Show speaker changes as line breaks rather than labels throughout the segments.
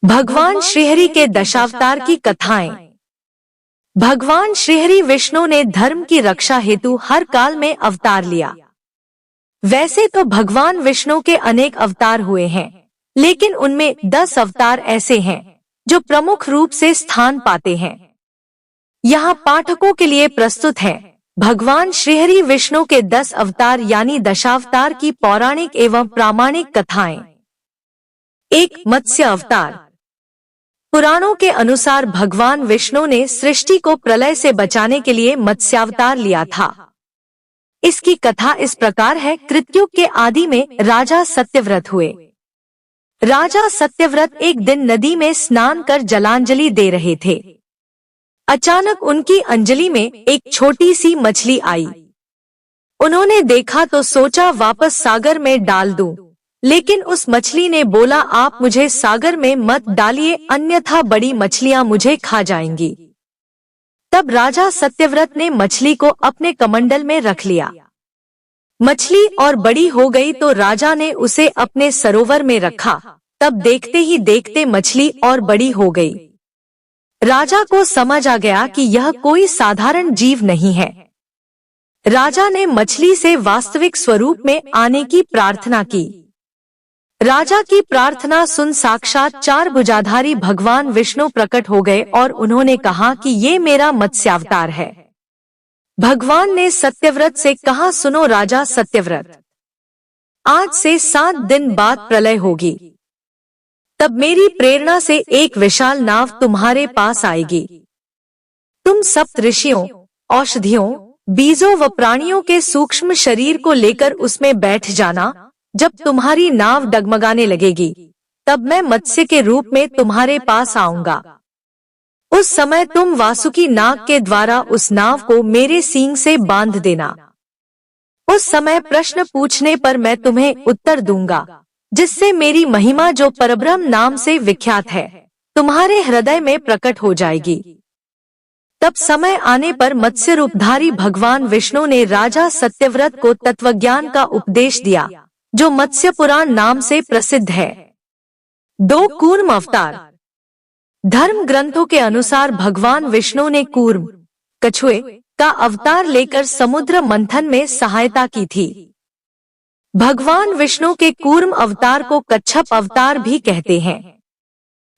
भगवान श्रीहरि के दशावतार की कथाएं। भगवान श्रीहरि विष्णु ने धर्म की रक्षा हेतु हर काल में अवतार लिया। वैसे तो भगवान विष्णु के अनेक अवतार हुए हैं, लेकिन उनमें 10 अवतार ऐसे हैं जो प्रमुख रूप से स्थान पाते हैं। यहाँ पाठकों के लिए प्रस्तुत है भगवान श्रीहरि विष्णु के 10 अवतार यानी दशावतार की पौराणिक एवं प्रामाणिक कथाएं। 1. मत्स्य अवतार। पुराणों के अनुसार भगवान विष्णु ने सृष्टि को प्रलय से बचाने के लिए मत्स्यावतार लिया था। इसकी कथा इस प्रकार है। कृतयुग के आदि में राजा सत्यव्रत हुए। राजा सत्यव्रत एक दिन नदी में स्नान कर जलांजलि दे रहे थे। अचानक उनकी अंजलि में एक छोटी सी मछली आई। उन्होंने देखा तो सोचा वापस सागर में डाल दूं, लेकिन उस मछली ने बोला, आप मुझे सागर में मत डालिए, अन्यथा बड़ी मछलियां मुझे खा जाएंगी। तब राजा सत्यव्रत ने मछली को अपने कमंडल में रख लिया। मछली और बड़ी हो गई तो राजा ने उसे अपने सरोवर में रखा। तब देखते ही देखते मछली और बड़ी हो गई। राजा को समझ आ गया कि यह कोई साधारण जीव नहीं है। राजा ने मछली से वास्तविक स्वरूप में आने की प्रार्थना की। राजा की प्रार्थना सुन साक्षात 4 भुजाधारी भगवान विष्णु प्रकट हो गए और उन्होंने कहा कि ये मेरा मत्स्यावतार है। भगवान ने सत्यव्रत से कहा, सुनो राजा सत्यव्रत, आज से 7 दिन बाद प्रलय होगी। तब मेरी प्रेरणा से एक विशाल नाव तुम्हारे पास आएगी। तुम सप्त ऋषियों, औषधियों, बीजों व प्राणियों के सूक्ष्म शरीर को लेकर उसमें बैठ जाना। जब तुम्हारी नाव डगमगाने लगेगी, तब मैं मत्स्य के रूप में तुम्हारे पास आऊंगा। उस समय तुम वासुकी नाग के द्वारा उस नाव को मेरे सींग से बांध देना। उस समय प्रश्न पूछने पर मैं तुम्हें उत्तर दूंगा, जिससे मेरी महिमा जो परब्रह्म नाम से विख्यात है, तुम्हारे हृदय में प्रकट हो जाएगी। तब समय आने पर मत्स्य रूपधारी भगवान विष्णु ने राजा सत्यव्रत को तत्वज्ञान का उपदेश दिया, जो मत्स्य पुराण नाम से प्रसिद्ध है। 2. कूर्म अवतार। धर्म ग्रंथों के अनुसार भगवान विष्णु ने कूर्म, कछुए का अवतार लेकर समुद्र मंथन में सहायता की थी। भगवान विष्णु के कूर्म अवतार को कच्छप अवतार भी कहते हैं।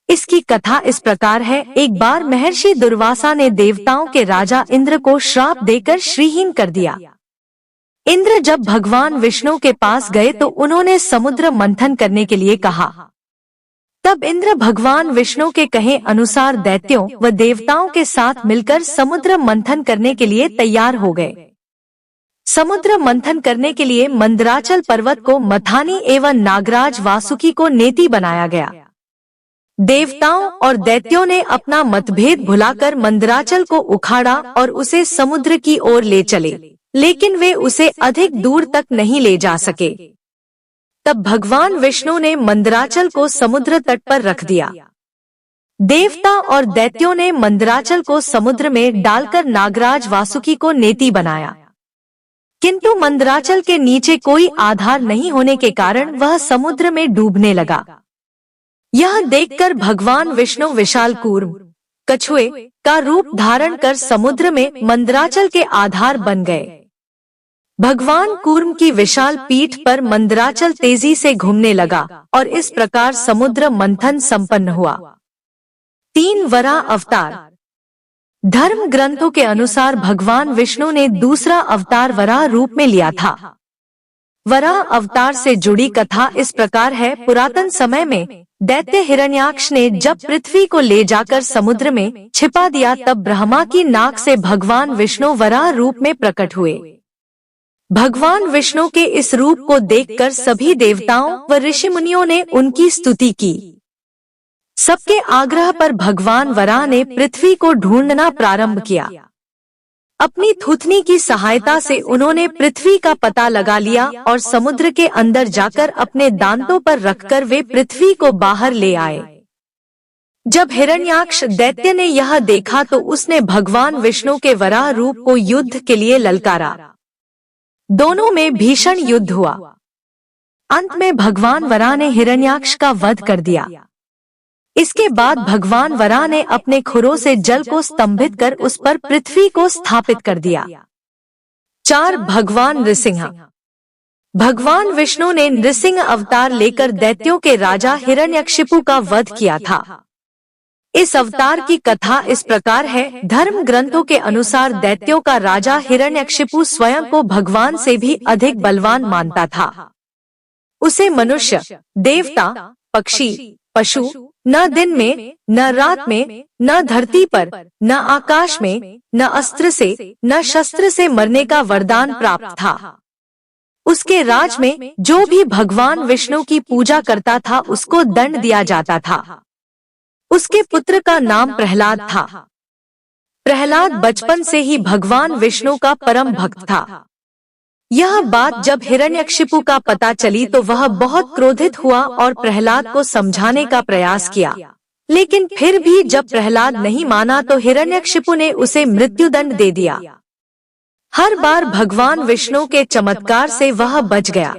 इसकी कथा इस प्रकार है। एक बार महर्षि दुर्वासा ने देवताओं के राजा इंद्र को श्राप देकर श्रीहीन कर दिया। इंद्र जब भगवान विष्णु के पास गए तो उन्होंने समुद्र मंथन करने के लिए कहा। तब इंद्र भगवान विष्णु के कहे अनुसार दैत्यों व देवताओं के साथ मिलकर समुद्र मंथन करने के लिए तैयार हो गए। समुद्र मंथन करने के लिए मंदराचल पर्वत को मथानी एवं नागराज वासुकी को नेति बनाया गया। देवताओं और दैत्यों ने अपना मतभेद भुलाकर मंदराचल को उखाड़ा और उसे समुद्र की ओर ले चले, लेकिन वे उसे अधिक दूर तक नहीं ले जा सके। तब भगवान विष्णु ने मंदराचल को समुद्र तट पर रख दिया। देवता और दैत्यों ने मंदराचल को समुद्र में डालकर नागराज वासुकी को नेति बनाया, किंतु मंदराचल के नीचे कोई आधार नहीं होने के कारण वह समुद्र में डूबने लगा। यह देखकर भगवान विष्णु विशाल कूर्म, कछुए का रूप धारण कर समुद्र में मंदराचल के आधार बन गए। भगवान कूर्म की विशाल पीठ पर मंदराचल तेजी से घूमने लगा और इस प्रकार समुद्र मंथन संपन्न हुआ। 3. वराह अवतार। धर्म ग्रंथों के अनुसार भगवान विष्णु ने दूसरा अवतार वराह रूप में लिया था। वराह अवतार से जुड़ी कथा इस प्रकार है। पुरातन समय में दैत्य हिरण्याक्ष ने जब पृथ्वी को ले जाकर समुद्र में छिपा दिया, तब ब्रह्मा की नाक से भगवान विष्णु वराह रूप में प्रकट हुए। भगवान विष्णु के इस रूप को देखकर सभी देवताओं व ऋषि मुनियों ने उनकी स्तुति की। सबके आग्रह पर भगवान वराह ने पृथ्वी को ढूंढना प्रारंभ किया। अपनी थूथनी की सहायता से उन्होंने पृथ्वी का पता लगा लिया और समुद्र के अंदर जाकर अपने दांतों पर रखकर वे पृथ्वी को बाहर ले आए। जब हिरण्याक्ष दैत्य ने यह देखा तो उसने भगवान विष्णु के वराह रूप को युद्ध के लिए ललकारा। दोनों में भीषण युद्ध हुआ। अंत में भगवान वराह ने हिरण्याक्ष का वध कर दिया। इसके बाद भगवान वराह ने अपने खुरों से जल को स्तंभित कर उस पर पृथ्वी को स्थापित कर दिया। 4. भगवान नृसिंह। भगवान विष्णु ने नृसिंह अवतार लेकर दैत्यों के राजा हिरण्यकशिपु का वध किया था। इस अवतार की कथा इस प्रकार है। धर्म ग्रंथों के अनुसार दैत्यों का राजा हिरण्यकशिपु स्वयं को भगवान से भी अधिक बलवान मानता था। उसे मनुष्य, देवता, पक्षी, पशु न दिन में, न रात में, न धरती पर, न आकाश में, न अस्त्र से, न शस्त्र से मरने का वरदान प्राप्त था। उसके राज में जो भी भगवान विष्णु की पूजा करता था उसको दंड दिया जाता था। उसके पुत्र का नाम प्रहलाद था। प्रहलाद बचपन से ही भगवान विष्णु का परम भक्त था। यह बात जब हिरण्यकशिपु का पता चली तो वह बहुत क्रोधित हुआ और प्रहलाद को समझाने का प्रयास किया, लेकिन फिर भी जब प्रहलाद नहीं माना तो हिरण्यकशिपु ने उसे मृत्युदंड दे दिया। हर बार भगवान विष्णु के चमत्कार से वह बच गया।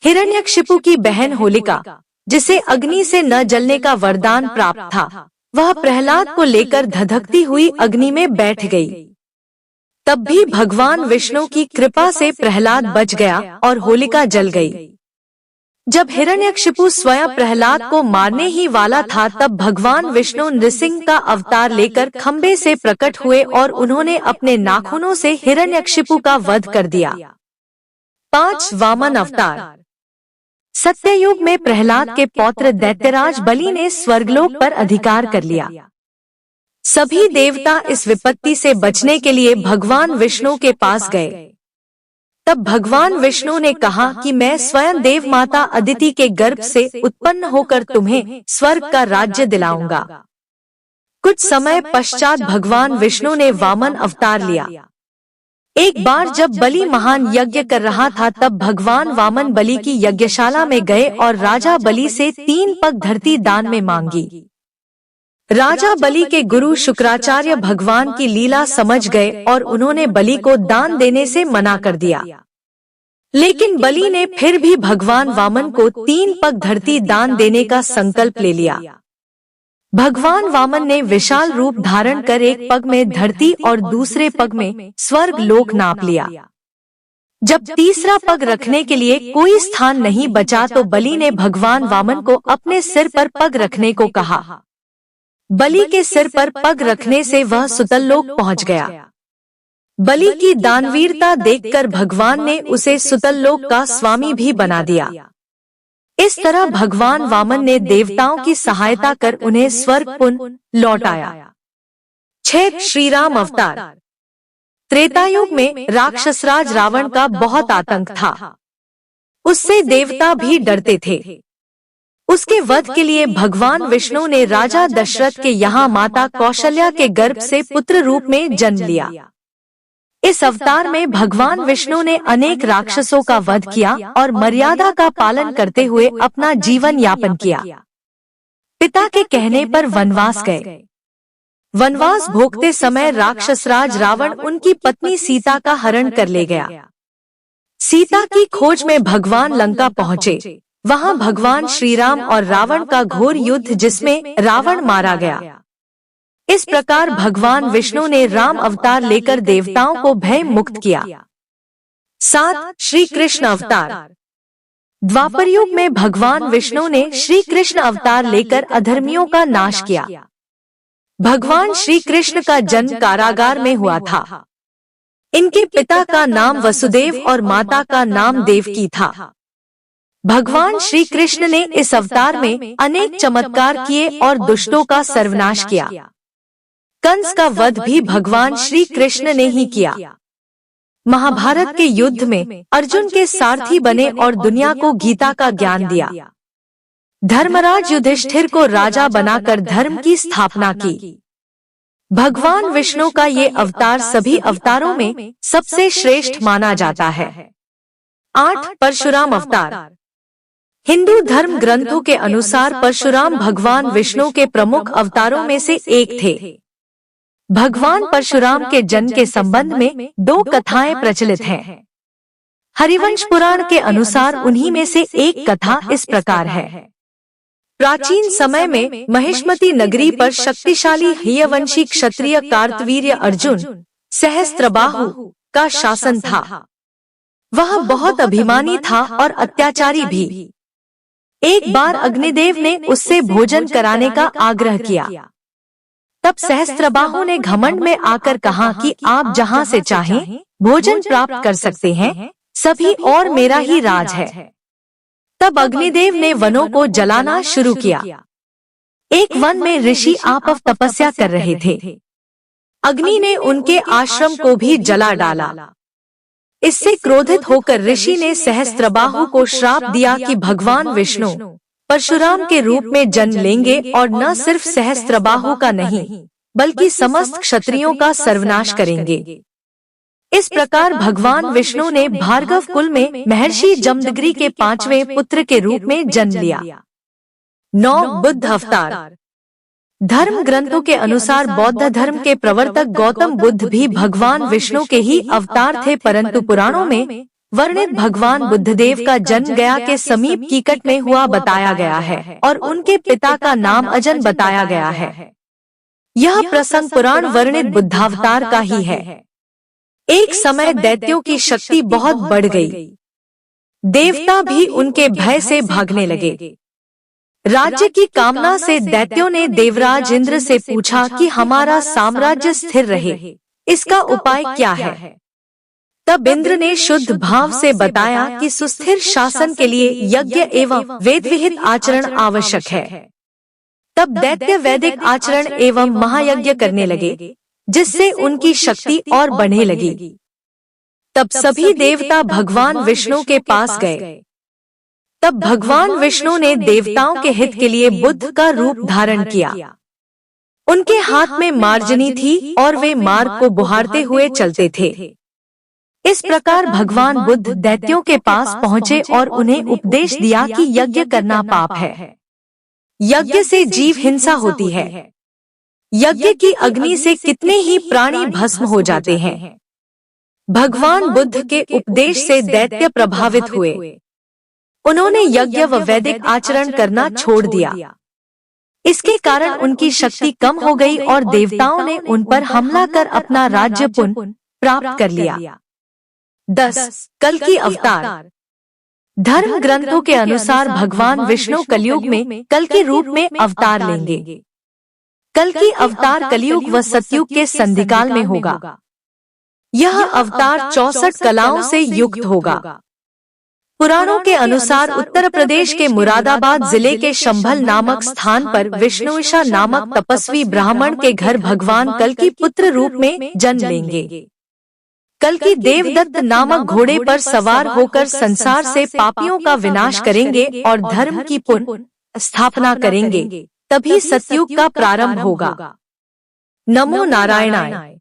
हिरण्यकशिपु की बहन होलिका, जिसे अग्नि से न जलने का वरदान प्राप्त था, वह प्रहलाद को लेकर धधकती हुई अग्नि में बैठ गई। तब भी भगवान विष्णु की कृपा से प्रहलाद बच गया और होलिका जल गई। जब हिरण्यकशिपु स्वयं प्रहलाद को मारने ही वाला था तब भगवान विष्णु नृसिंह का अवतार लेकर खंबे से प्रकट हुए और उन्होंने अपने नाखूनों से हिरण्यकशिपु का वध कर दिया। 5. वामन अवतार। सत्ययुग में प्रहलाद के पौत्र दैत्यराज बलि ने स्वर्गलोक पर अधिकार कर लिया। सभी देवता इस विपत्ति से बचने के लिए भगवान विष्णु के पास गए। तब भगवान विष्णु ने कहा कि मैं स्वयं देव माता अदिति के गर्भ से उत्पन्न होकर तुम्हें स्वर्ग का राज्य दिलाऊंगा। कुछ समय पश्चात भगवान विष्णु ने वामन अवतार लिया। एक बार जब बलि महान यज्ञ कर रहा था तब भगवान वामन बलि की यज्ञशाला में गए और राजा बलि से 3 पग धरती दान में मांगी। राजा बलि के गुरु शुक्राचार्य भगवान की लीला समझ गए और उन्होंने बलि को दान देने से मना कर दिया। लेकिन बलि ने फिर भी भगवान वामन को 3 पग धरती दान देने का संकल्प ले लिया। भगवान वामन ने विशाल रूप धारण कर एक पग में धरती और दूसरे पग में स्वर्ग लोक नाप लिया। जब तीसरा पग रखने के लिए कोई स्थान नहीं बचा तो बलि ने भगवान वामन को अपने सिर पर पग रखने को कहा। बलि के सिर पर पग रखने से वह सुतल लोक पहुंच गया। बलि की दानवीरता देखकर भगवान ने उसे सुतल लोक का स्वामी भी बना दिया। इस तरह भगवान वामन ने देवताओं की सहायता कर उन्हें स्वर्ग पुनः लौटाया। 6. श्री राम अवतार। त्रेतायुग में राक्षसराज रावण का बहुत आतंक था। उससे देवता भी डरते थे। उसके वध के लिए भगवान विष्णु ने राजा दशरथ के यहाँ माता कौशल्या के गर्भ से पुत्र रूप में जन्म लिया। इस अवतार में भगवान विष्णु ने अनेक राक्षसों का वध किया और मर्यादा का पालन करते हुए अपना जीवन यापन किया। पिता के कहने पर वनवास गए। वनवास भोगते समय राक्षसराज रावण उनकी पत्नी सीता का हरण कर ले गया। सीता की खोज में भगवान लंका पहुँचे। वहाँ भगवान श्री राम और रावण का घोर युद्ध जिसमें रावण मारा गया। इस प्रकार भगवान विष्णु ने राम अवतार लेकर देवताओं को भय मुक्त किया। 7. श्री कृष्ण अवतार। द्वापर युग में भगवान विष्णु ने श्री कृष्ण अवतार लेकर अधर्मियों का नाश किया। भगवान श्री कृष्ण का जन्म कारागार में हुआ था। इनके पिता का नाम वसुदेव और माता का नाम देवकी था। भगवान श्री कृष्ण ने इस अवतार में अनेक चमत्कार किए और दुष्टों का सर्वनाश किया। कंस का वध भी भगवान श्री कृष्ण ने ही किया। महाभारत के युद्ध में अर्जुन के सारथी बने और दुनिया को गीता का ज्ञान दिया। धर्मराज युधिष्ठिर को राजा बनाकर धर्म की स्थापना की। भगवान विष्णु का ये अवतार सभी अवतारों में सबसे श्रेष्ठ माना जाता है। 8. परशुराम अवतार। हिंदू धर्म ग्रंथों के अनुसार परशुराम भगवान विष्णु के प्रमुख अवतारों में से एक थे। भगवान परशुराम के जन्म के संबंध में 2 कथाएं प्रचलित हैं। हरिवंश पुराण के अनुसार उन्हीं में से एक कथा इस प्रकार है। प्राचीन समय में महिष्मती नगरी पर शक्तिशाली हयवंशी क्षत्रिय कार्तवीर्य अर्जुन सहस्त्रबाहु का शासन था। वह बहुत अभिमानी था और अत्याचारी भी। एक बार अग्निदेव ने उससे भोजन कराने का आग्रह किया। तब सहस्त्रबाहु ने घमंड में आकर कहा कि आप जहाँ से चाहें भोजन प्राप्त कर सकते हैं, सभी और मेरा ही राज है। तब अग्निदेव ने वनों को जलाना शुरू किया। एक वन में ऋषि आपस तपस्या कर रहे थे। अग्नि ने उनके आश्रम को भी जला डाला। इससे क्रोधित होकर ऋषि ने सहस्त्रबाहु को श्राप दिया कि भगवान विष्णु परशुराम के रूप में जन्म लेंगे और न सिर्फ सहस्त्रबाहु का नहीं बल्कि समस्त क्षत्रियों का सर्वनाश करेंगे। इस प्रकार भगवान विष्णु ने भार्गव कुल में महर्षि जमदग्नि के 5वें पुत्र के रूप में जन्म लिया। 9 बुद्ध अवतार। धर्म ग्रंथों के अनुसार बौद्ध धर्म के प्रवर्तक गौतम बुद्ध भी भगवान विष्णु के ही अवतार थे, परंतु पुराणों में वर्णित भगवान बुद्धदेव का जन्म गया के समीप कीकट में हुआ बताया गया है और उनके पिता का नाम अजन बताया गया है। यह प्रसंग पुराण वर्णित बुद्धावतार का ही है। एक समय दैत्यों की शक्ति बहुत बढ़ गई। देवता भी उनके भय से भागने लगे। राज्य की कामना से दैत्यों ने देवराज इंद्र से पूछा कि हमारा साम्राज्य स्थिर रहे, इसका उपाय क्या है। तब इंद्र ने शुद्ध भाव से बताया कि सुस्थिर शासन के लिए यज्ञ एवं वेद विहित आचरण आवश्यक है। तब दैत्य वैदिक आचरण एवं महायज्ञ करने लगे, जिससे उनकी शक्ति और बढ़ने लगी। तब सभी देवता भगवान विष्णु के पास गए। तब भगवान विष्णु ने देवताओं के हित के लिए बुद्ध का रूप धारण किया। उनके हाथ में मार्जनी थी और वे मार्ग को बुहारते हुए चलते थे। इस प्रकार भगवान बुद्ध दैत्यों के पास पहुँचे और उन्हें उपदेश दिया कि यज्ञ करना पाप है। यज्ञ से जीव हिंसा होती है। यज्ञ की अग्नि से कितने ही प्राणी भस्म हो जाते हैं। भगवान बुद्ध के उपदेश से दैत्य प्रभावित हुए। उन्होंने यज्ञ व वैदिक आचरण करना छोड़ दिया। इसके कारण उनकी शक्ति कम हो गई और देवताओं ने उन पर हमला कर अपना राज्य पुनः प्राप्त कर लिया। 10 कल्कि अवतार। धर्म ग्रंथों के अनुसार भगवान विष्णु कलयुग में कल के रूप में अवतार लेंगे। कल्कि अवतार कलयुग व सतयुग के संधिकाल में होगा। यह अवतार 64 कलाओं से युक्त होगा। पुराणों के अनुसार उत्तर प्रदेश के मुरादाबाद जिले के शंभल नामक स्थान पर विष्णुविशा नामक तपस्वी ब्राह्मण के घर भगवान कल्कि पुत्र रूप में जन्म लेंगे। कल्कि देवदत्त नामक घोड़े पर सवार होकर संसार से पापियों का विनाश करेंगे और धर्म की पुनः स्थापना करेंगे। तभी सतयुग का प्रारंभ होगा। नमो नारायणाय।